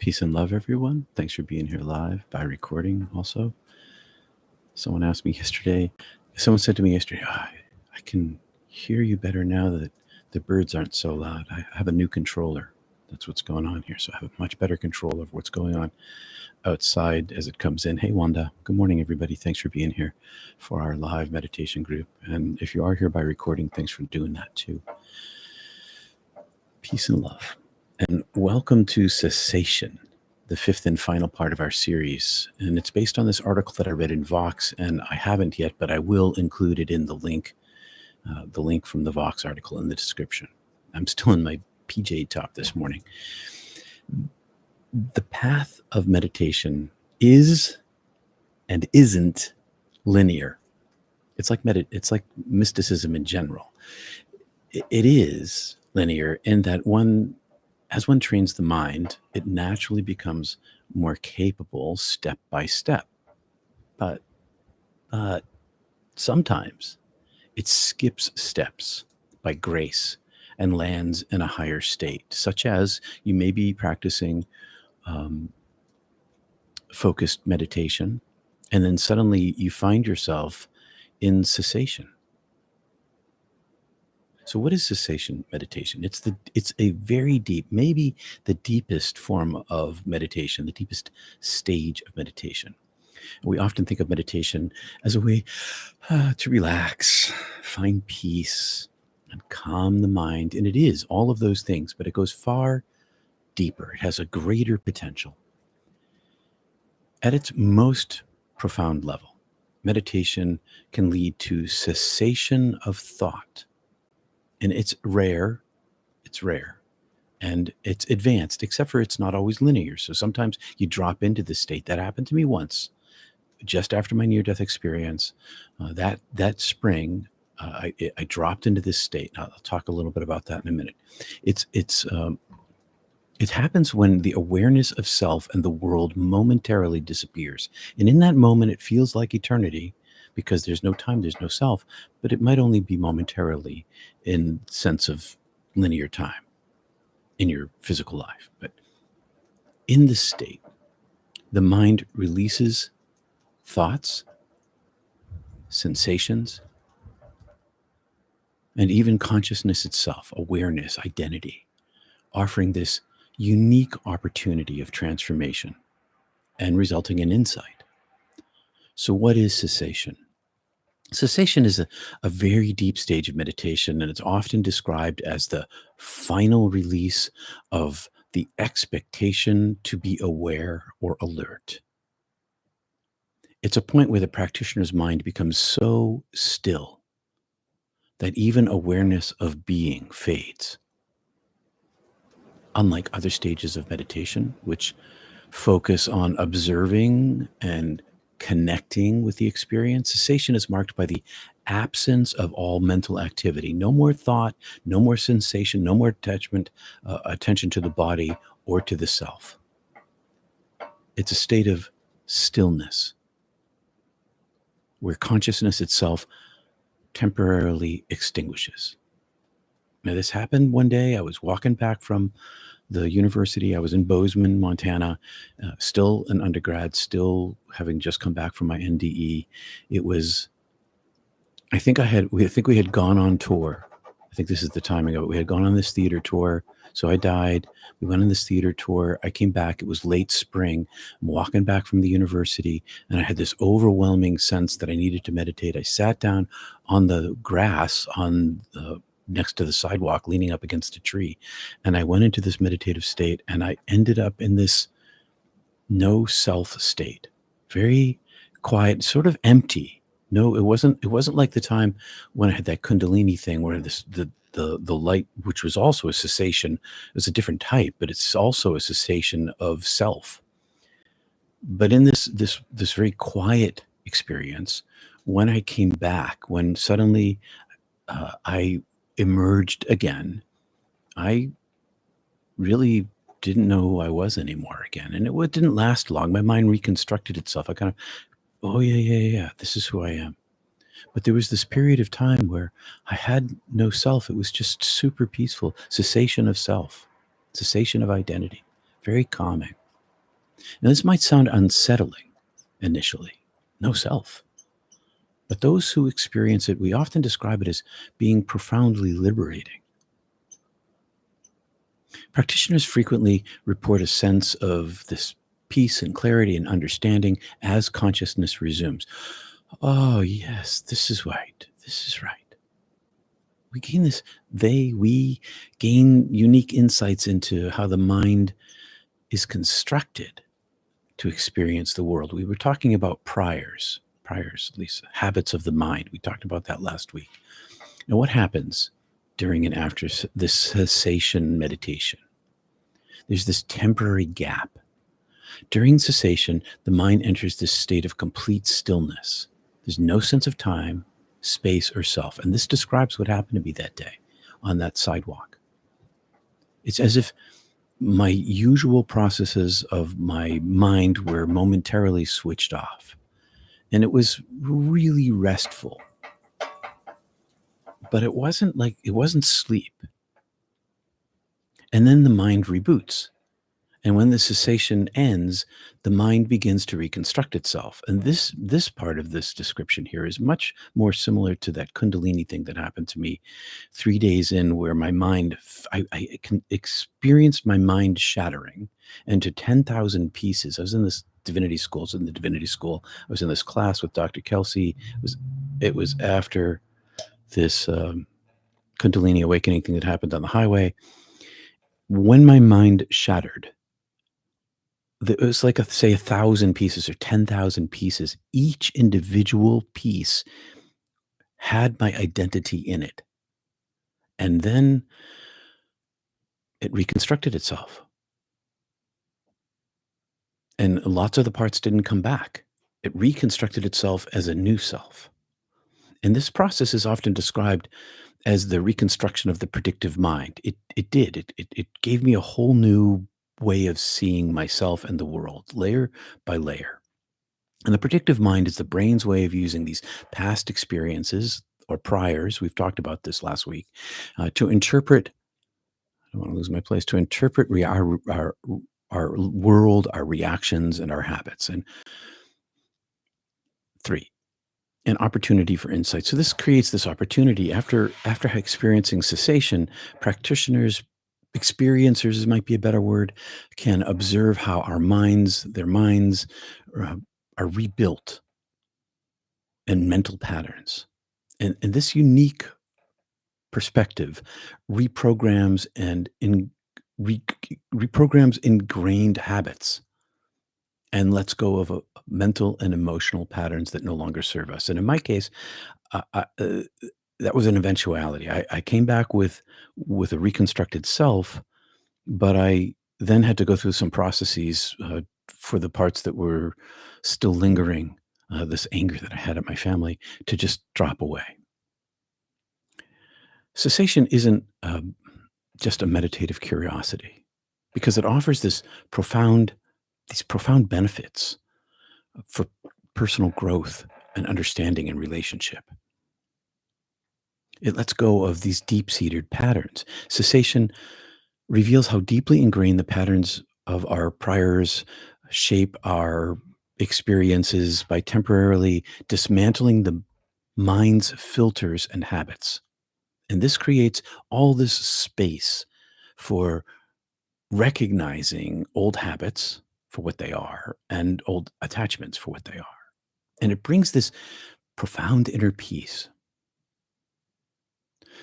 Peace and love, everyone. Thanks for being here live by recording also. Someone asked me yesterday, someone said to me yesterday, I can hear you better now that the birds aren't so loud. I have a new controller. That's what's going on here. So I have a much better control of what's going on outside as it comes in. Hey, Wanda. Good morning, everybody. Thanks for being here for our live meditation group. And if you are here by recording, thanks for doing that too. Peace and love. And welcome to Cessation, the fifth and final part of our series. And it's based on this article that I read in Vox, and I haven't yet, but I will include it in the link from the Vox article in the description. I'm still in my PJ top this morning. The path of meditation is and isn't linear. It's like mysticism in general. It is linear in that as one trains the mind, it naturally becomes more capable step by step. But sometimes it skips steps by grace and lands in a higher state, such as you may be practicing focused meditation, and then suddenly you find yourself in cessation. So what is cessation meditation? It's a very deep, maybe the deepest form of meditation, the deepest stage of meditation. And we often think of meditation as a way to relax, find peace, and calm the mind. And it is all of those things, but it goes far deeper. It has a greater potential. At its most profound level, meditation can lead to cessation of thought. And it's rare, and it's advanced, except for it's not always linear. So sometimes you drop into this state. That happened to me once, just after my near-death experience. That spring, I dropped into this state. I'll talk a little bit about that in a minute. It happens when the awareness of self and the world momentarily disappears. And in that moment, it feels like eternity, because there's no time, there's no self, but it might only be momentarily in sense of linear time in your physical life. But in this state, the mind releases thoughts, sensations, and even consciousness itself, awareness, identity, offering this unique opportunity of transformation and resulting in insight. So what is cessation? Cessation is a very deep stage of meditation, and it's often described as the final release of the expectation to be aware or alert. It's a point where the practitioner's mind becomes so still that even awareness of being fades. Unlike other stages of meditation, which focus on observing and connecting with the experience, cessation is marked by the absence of all mental activity. No more thought, no more sensation, no more attachment, attention to the body or to the self. It's a state of stillness where consciousness itself temporarily extinguishes. Now, this happened one day. I was walking back from the university. I was in Bozeman, Montana, still an undergrad, still having just come back from my NDE. It was, I think we had gone on tour. I think this is the timing of it. We had gone on this theater tour. So I died. We went on this theater tour. I came back. It was late spring. I'm walking back from the university, and I had this overwhelming sense that I needed to meditate. I sat down on the grass next to the sidewalk, leaning up against a tree. And I went into this meditative state, and I ended up in this no self state, very quiet, sort of empty. No, it wasn't like the time when I had that Kundalini thing where the light, which was also a cessation, is a different type, but it's also a cessation of self. But in this very quiet experience, when I came back, when suddenly I emerged again, I really didn't know who I was anymore again. And it didn't last long. My mind reconstructed itself. I kind of, oh yeah, this is who I am. But there was this period of time where I had no self. It was just super peaceful. Cessation of self, cessation of identity, very calming. Now, this might sound unsettling initially. No self. But those who experience it, we often describe it as being profoundly liberating. Practitioners frequently report a sense of this peace and clarity and understanding as consciousness resumes. Oh, yes, this is right. This is right. We gain this, we gain unique insights into how the mind is constructed to experience the world. We were talking about priors, at least habits of the mind. We talked about that last week. Now, what happens during and after this cessation meditation? There's this temporary gap. During cessation, the mind enters this state of complete stillness. There's no sense of time, space, or self. And this describes what happened to me that day on that sidewalk. It's as if my usual processes of my mind were momentarily switched off. And it was really restful. But it wasn't sleep. And then the mind reboots. And when the cessation ends, the mind begins to reconstruct itself. And this part of this description here is much more similar to that Kundalini thing that happened to me 3 days in, where my mind, experienced my mind shattering into 10,000 pieces. I was in this divinity school. I was in this class with Dr. Kelsey. It was after this Kundalini awakening thing that happened on the highway. When my mind shattered, it was like, say, 1,000 pieces or 10,000 pieces. Each individual piece had my identity in it. And then it reconstructed itself. And lots of the parts didn't come back. It reconstructed itself as a new self. And this process is often described as the reconstruction of the predictive mind. It did. It gave me a whole new way of seeing myself and the world, layer by layer. And the predictive mind is the brain's way of using these past experiences or priors, we've talked about this last week, to interpret, I don't want to lose my place, to interpret our world, our reactions, and our habits. And 3, an opportunity for insight. So this creates this opportunity after experiencing cessation. Practitioners, experiencers might be a better word, can observe how their minds uh, are rebuilt and mental patterns. And this unique perspective reprograms reprograms ingrained habits and lets go of mental and emotional patterns that no longer serve us. And in my case, that was an eventuality. I came back with a reconstructed self, but I then had to go through some processes for the parts that were still lingering, this anger that I had at my family, to just drop away. Cessation isn't just a meditative curiosity, because it offers these profound benefits for personal growth and understanding and relationship. It lets go of these deep-seated patterns. Cessation reveals how deeply ingrained the patterns of our priors shape our experiences by temporarily dismantling the mind's filters and habits. And this creates all this space for recognizing old habits for what they are and old attachments for what they are. And it brings this profound inner peace.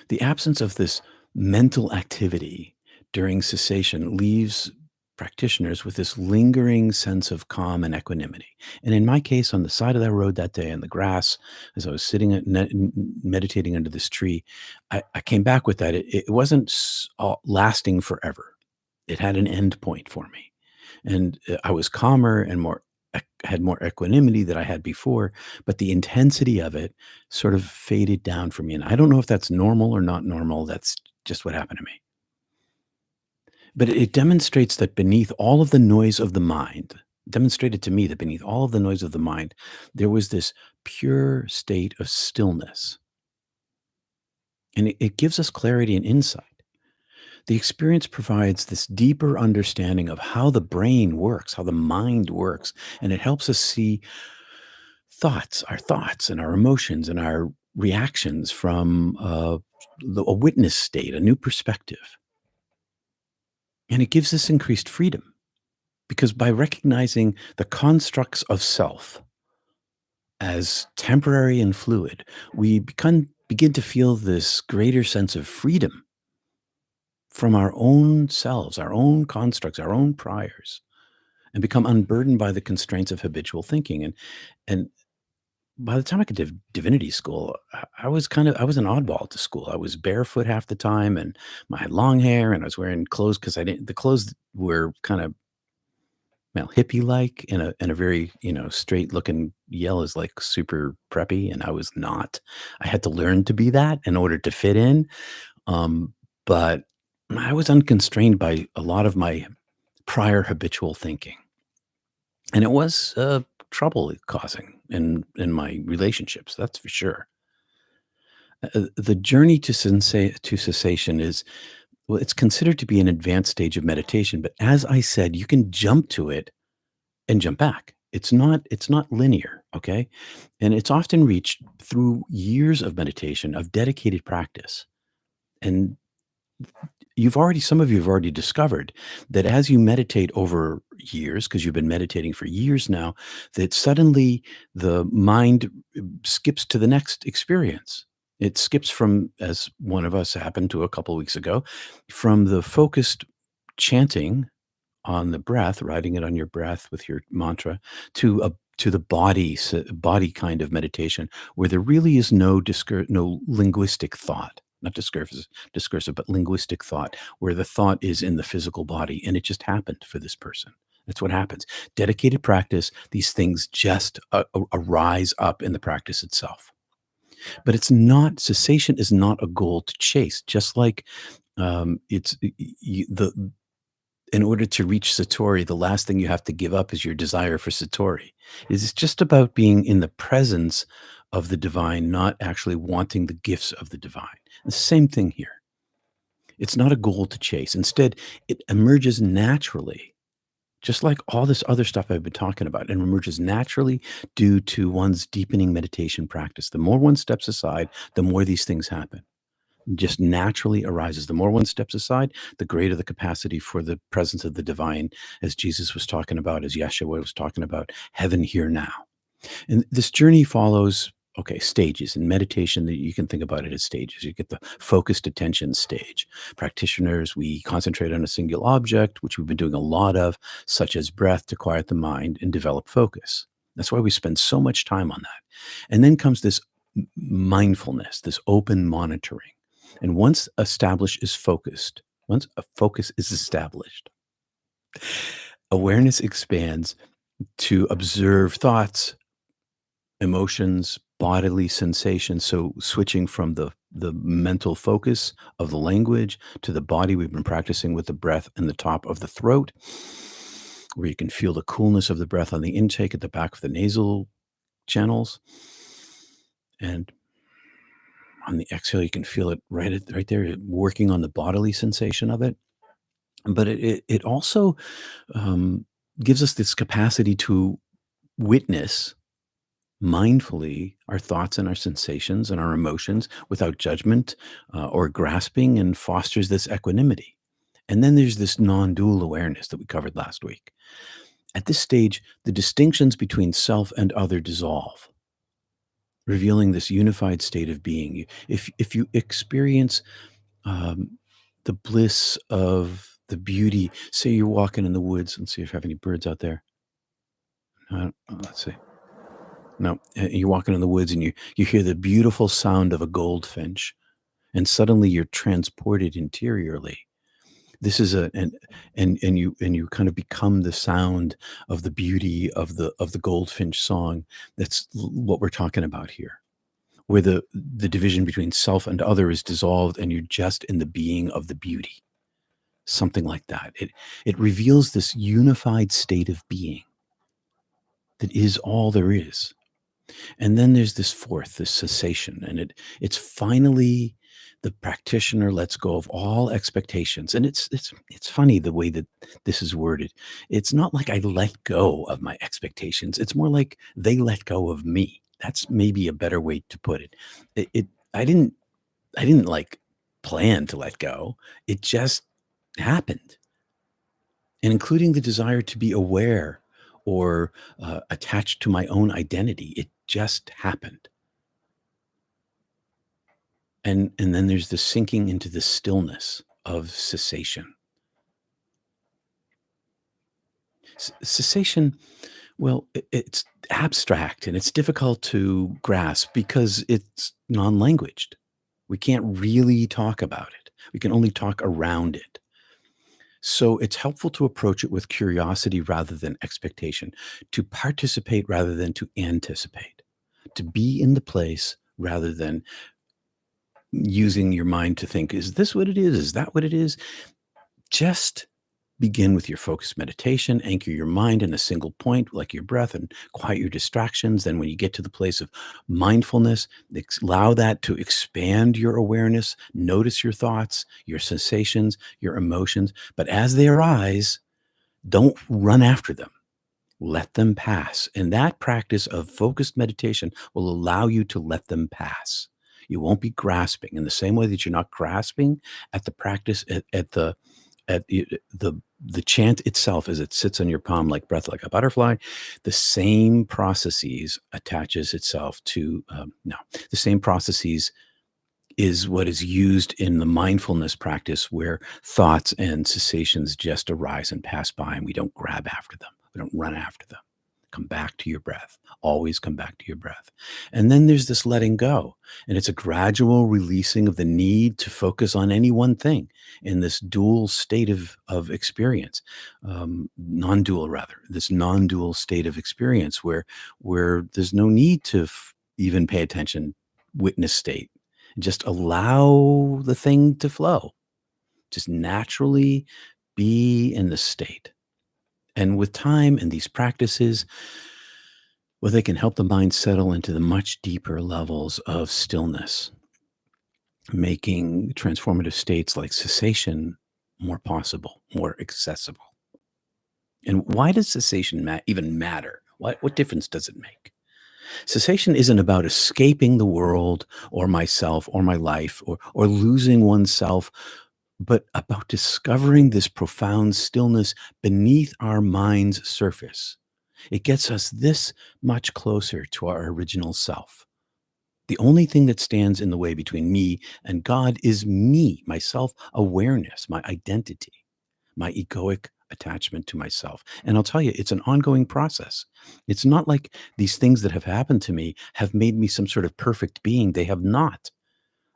The absence of this mental activity during cessation leaves practitioners with this lingering sense of calm and equanimity. And in my case, on the side of that road that day in the grass, as I was sitting meditating under this tree, I came back with that. It wasn't lasting forever. It had an end point for me. And I was calmer and had more equanimity than I had before, but the intensity of it sort of faded down for me. And I don't know if that's normal or not normal. That's just what happened to me. But it demonstrates that beneath all of the noise of the mind, demonstrated to me that beneath all of the noise of the mind, there was this pure state of stillness. And it gives us clarity and insight. The experience provides this deeper understanding of how the brain works, how the mind works, and it helps us see thoughts and our emotions and our reactions from a witness state, a new perspective. And it gives us increased freedom because by recognizing the constructs of self as temporary and fluid, we begin to feel this greater sense of freedom from our own selves, our own constructs, our own priors, and become unburdened by the constraints of habitual thinking. And by the time I got to divinity school, I was an oddball to school. I was barefoot half the time, and I had long hair, and I was wearing clothes because I didn't. The clothes were kind of well hippie like in a very straight looking. Yell is like super preppy, and I was not. I had to learn to be that in order to fit in. But I was unconstrained by a lot of my prior habitual thinking, and it was trouble causing in my relationships. That's for sure. The journey to cessation is well, it's considered to be an advanced stage of meditation. But as I said, you can jump to it and jump back. It's not linear, okay? And it's often reached through years of meditation, of dedicated practice. And some of you have already discovered that as you meditate over years, because you've been meditating for years now, that suddenly the mind skips to the next experience. It skips from, as one of us happened to a couple weeks ago, from the focused chanting on the breath, writing it on your breath with your mantra, to the body kind of meditation, where there really is no linguistic thought, not discursive, but linguistic thought, where the thought is in the physical body, and it just happened for this person. That's what happens. Dedicated practice, these things just arise up in the practice itself. But it's not cessation is not a goal to chase. Just like it's the in order to reach satori, the last thing you have to give up is your desire for satori. It's just about being in the presence of the divine, not actually wanting the gifts of the divine. The same thing here. It's not a goal to chase. Instead, it emerges naturally, just like all this other stuff I've been talking about, and emerges naturally due to one's deepening meditation practice. The more one steps aside, the more these things happen, just naturally arises. The more one steps aside, the greater the capacity for the presence of the divine, as Jesus was talking about, as Yeshua was talking about, heaven here now. And this journey follows, okay, stages in meditation that you can think about it as stages. You get the focused attention stage. Practitioners, we concentrate on a single object, which we've been doing a lot of, such as breath to quiet the mind and develop focus. That's why we spend so much time on that. And then comes this mindfulness, this open monitoring. And once a focus is established, awareness expands to observe thoughts, emotions, bodily sensations. So switching from the mental focus of the language to the body, we've been practicing with the breath in the top of the throat, where you can feel the coolness of the breath on the intake at the back of the nasal channels. And on the exhale, you can feel it right there, working on the bodily sensation of it. But it also um, gives us this capacity to witness mindfully our thoughts and our sensations and our emotions without judgment or grasping, and fosters this equanimity. And then there's this non-dual awareness that we covered last week. At this stage, the distinctions between self and other dissolve, revealing this unified state of being. If you experience um, the bliss of the beauty, say you're walking in the woods, and see if I have any birds out there. Let's see. No, you're walking in the woods and you hear the beautiful sound of a goldfinch, and suddenly you're transported interiorly. This is and you kind of become the sound of the beauty of the goldfinch song. That's what we're talking about here, where the division between self and other is dissolved, and you're just in the being of the beauty. Something like that. It reveals this unified state of being that is all there is. And then there's this cessation, and it's finally. The practitioner lets go of all expectations. And it's funny the way that this is worded. It's not like I let go of my expectations. It's more like they let go of me. That's maybe a better way to put it. It I didn't like plan to let go. It just happened. And including the desire to be aware or attached to my own identity. It just happened. And then there's the sinking into the stillness of cessation. Cessation, well, it's abstract and it's difficult to grasp because it's non-languaged. We can't really talk about it. We can only talk around it. So it's helpful to approach it with curiosity rather than expectation, to participate rather than to anticipate, to be in the place rather than using your mind to think, is this what it is? Is that what it is? Just begin with your focused meditation, anchor your mind in a single point, like your breath, and quiet your distractions. Then, when you get to the place of mindfulness, allow that to expand your awareness. Notice your thoughts, your sensations, your emotions. But as they arise, don't run after them. Let them pass. And that practice of focused meditation will allow you to let them pass. You won't be grasping in the same way that you're not grasping at the practice at the chant itself as it sits on your palm like breath like a butterfly. The same processes attaches itself to no the same processes is what is used in the mindfulness practice where thoughts and cessations just arise and pass by and we don't grab after them. We don't run after them. Come back to your breath. Always come back to your breath. And then there's this letting go. And it's a gradual releasing of the need to focus on any one thing in this dual state of experience, non-dual rather, this non-dual state of experience where there's no need to even pay attention, witness state. Just allow the thing to flow. Just naturally be in the state. And with time and these practices, well, they can help the mind settle into the much deeper levels of stillness, making transformative states like cessation more possible, more accessible. And why does cessation even matter? What difference does it make? Cessation isn't about escaping the world or myself or my life or losing oneself, but about discovering this profound stillness beneath our mind's surface. It gets us this much closer to our original self. The only thing that stands in the way between me and God is me, my self awareness, my identity, my egoic attachment to myself. And I'll tell you, it's an ongoing process. It's not like these things that have happened to me have made me some sort of perfect being. They have not.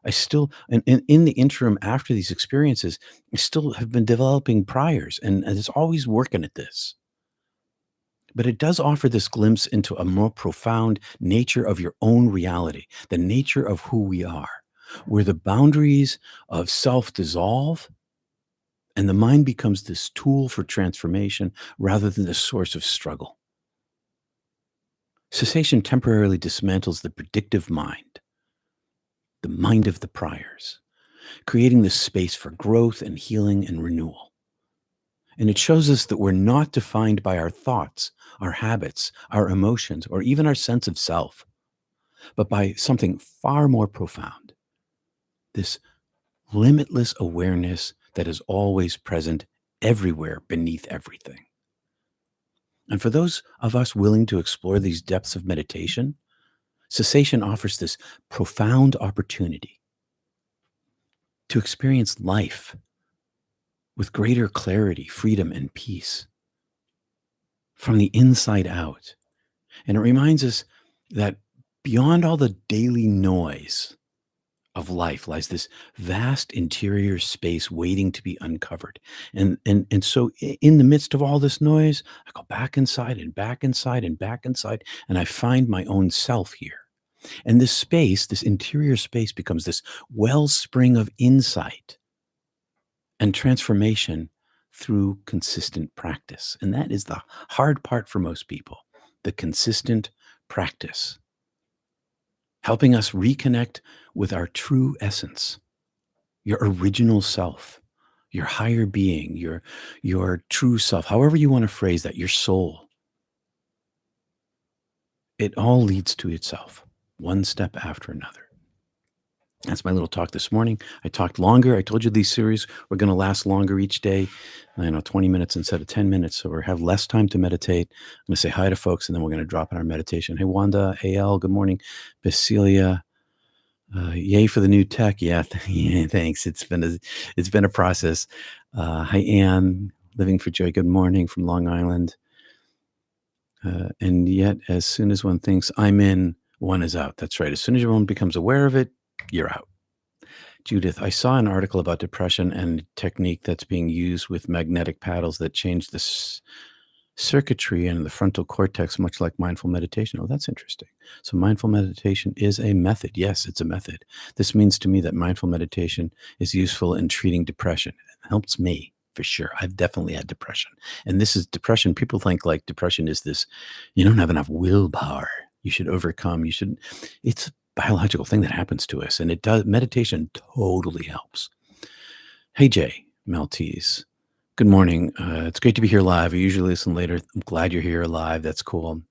I still, and in the interim after these experiences, I still have been developing priors and it's always working at this. But it does offer this glimpse into a more profound nature of your own reality, the nature of who we are, where the boundaries of self dissolve and the mind becomes this tool for transformation rather than the source of struggle. Cessation temporarily dismantles the predictive mind, the mind of the priors, creating this space for growth and healing and renewal. And it shows us that we're not defined by our thoughts, our habits, our emotions, or even our sense of self, but by something far more profound, this limitless awareness that is always present everywhere beneath everything. And for those of us willing to explore these depths of meditation, cessation offers this profound opportunity to experience life with greater clarity, freedom, and peace from the inside out. And it reminds us that beyond all the daily noise of life lies this vast interior space waiting to be uncovered. And so in the midst of all this noise, I go back inside and back inside and back inside, and I find my own self here. And this space, this interior space becomes this wellspring of insight and transformation through consistent practice. And that is the hard part for most people, the consistent practice, helping us reconnect with our true essence, your original self, your higher being, your true self, however you want to phrase that, your soul, it all leads to itself, one step after another. That's my little talk this morning. I talked longer. I told you these series were going to last longer each day. 20 minutes instead of 10 minutes. So we have less time to meditate. I'm going to say hi to folks and then we're going to drop in our meditation. Hey, Wanda, AL, good morning. Basilia, yay for the new tech. Yeah, yeah, thanks. It's been a process. Hi, Anne, living for joy. Good morning from Long Island. And yet, as soon as one thinks I'm in, one is out. That's right. As soon as one becomes aware of it, you're out. Judith, I saw an article about depression and a technique that's being used with magnetic paddles that change the circuitry in the frontal cortex, much like mindful meditation. Oh, that's interesting. So, mindful meditation is a method. Yes, it's a method. This means to me that mindful meditation is useful in treating depression. It helps me for sure. I've definitely had depression. And this is depression. People think like depression is this, you don't have enough willpower. You should overcome. It's a biological thing that happens to us. And it does, meditation totally helps. Hey, Jay Maltese. Good morning. It's great to be here live. I usually listen later. I'm glad you're here live. That's cool.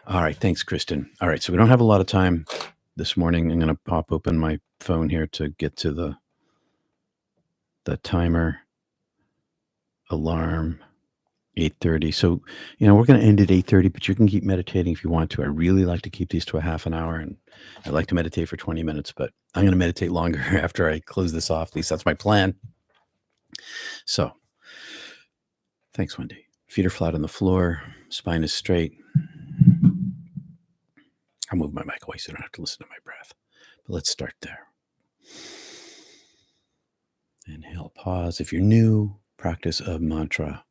All right. Thanks, Kristen. All right. So we don't have a lot of time this morning. I'm going to pop open my phone here to get to the timer alarm, 8:30. So, we're going to end at 8:30, but you can keep meditating if you want to. I really like to keep these to a half an hour, and I like to meditate for 20 minutes, but I'm going to meditate longer after I close this off. At least that's my plan. So thanks, Wendy. Feet are flat on the floor. Spine is straight. I'll move my mic away so I don't have to listen to my breath. But let's start there. Inhale, pause. If you're new, practice a mantra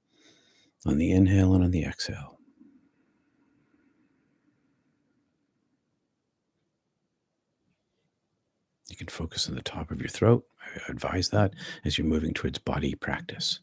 on the inhale and on the exhale. You can focus on the top of your throat. I advise that as you're moving towards body practice.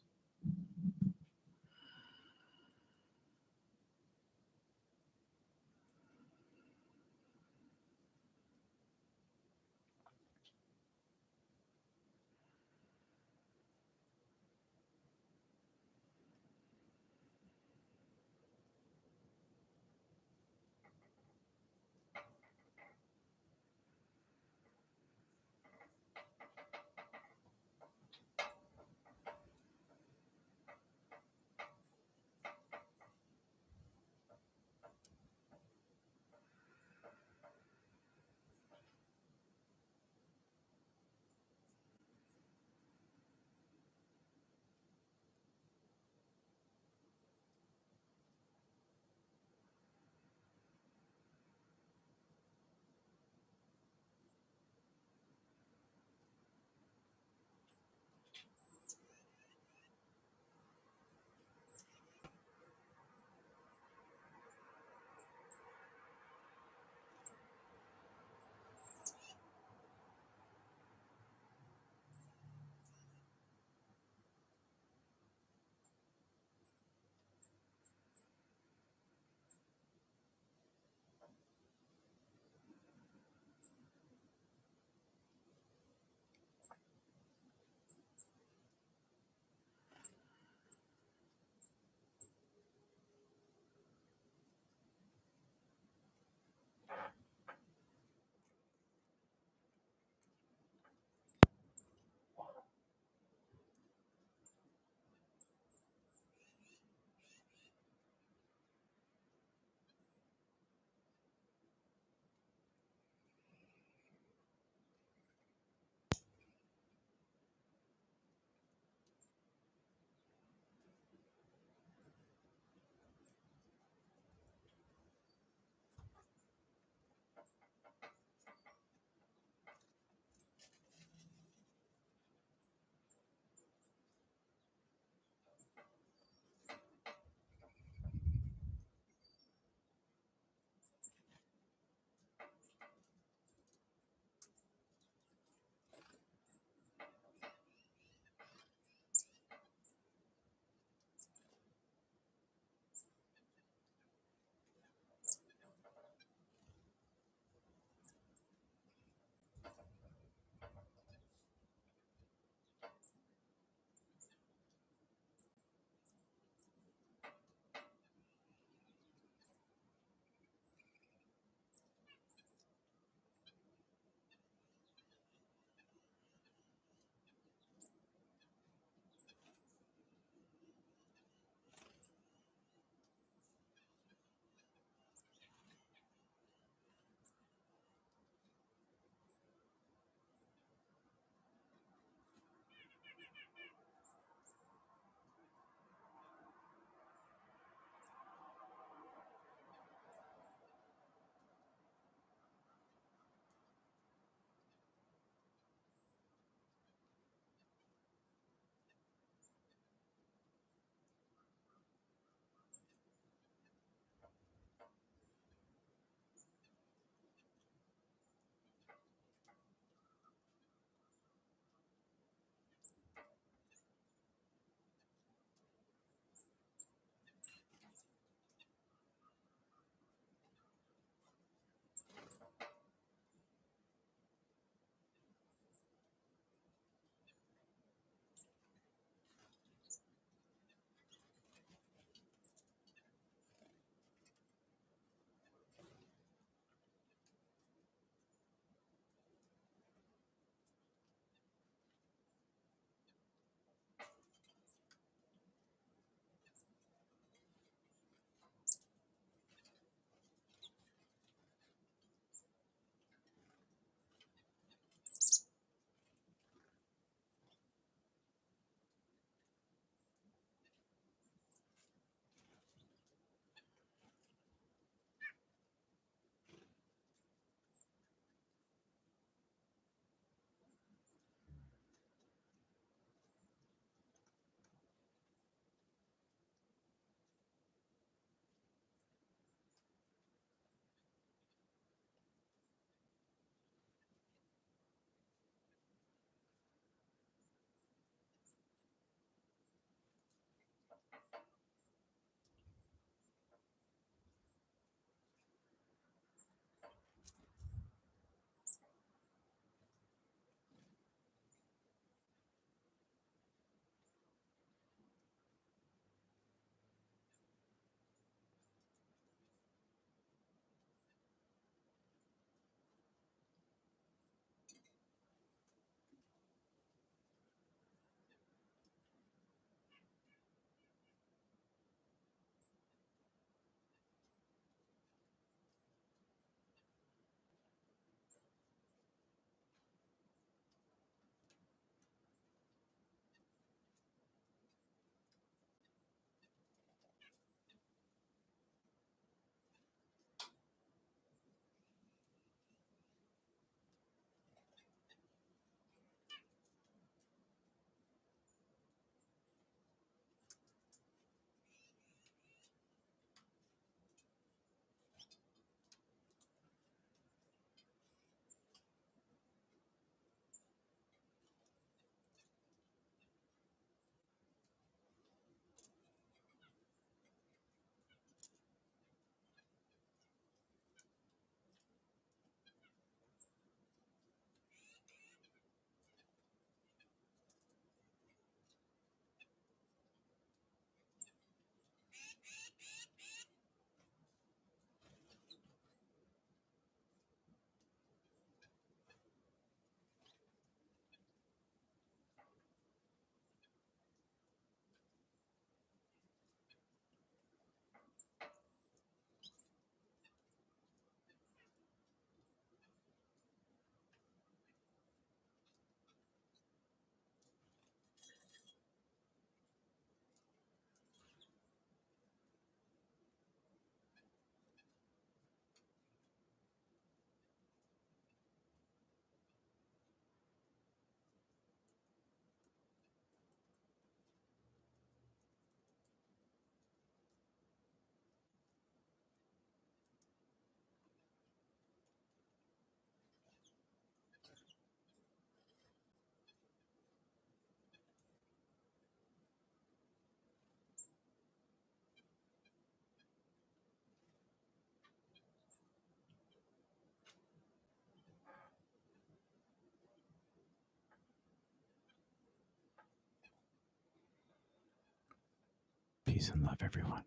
Peace and love, everyone.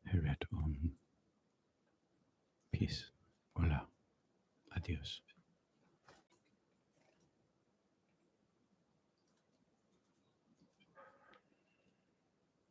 Heret peace. Hola. Adios.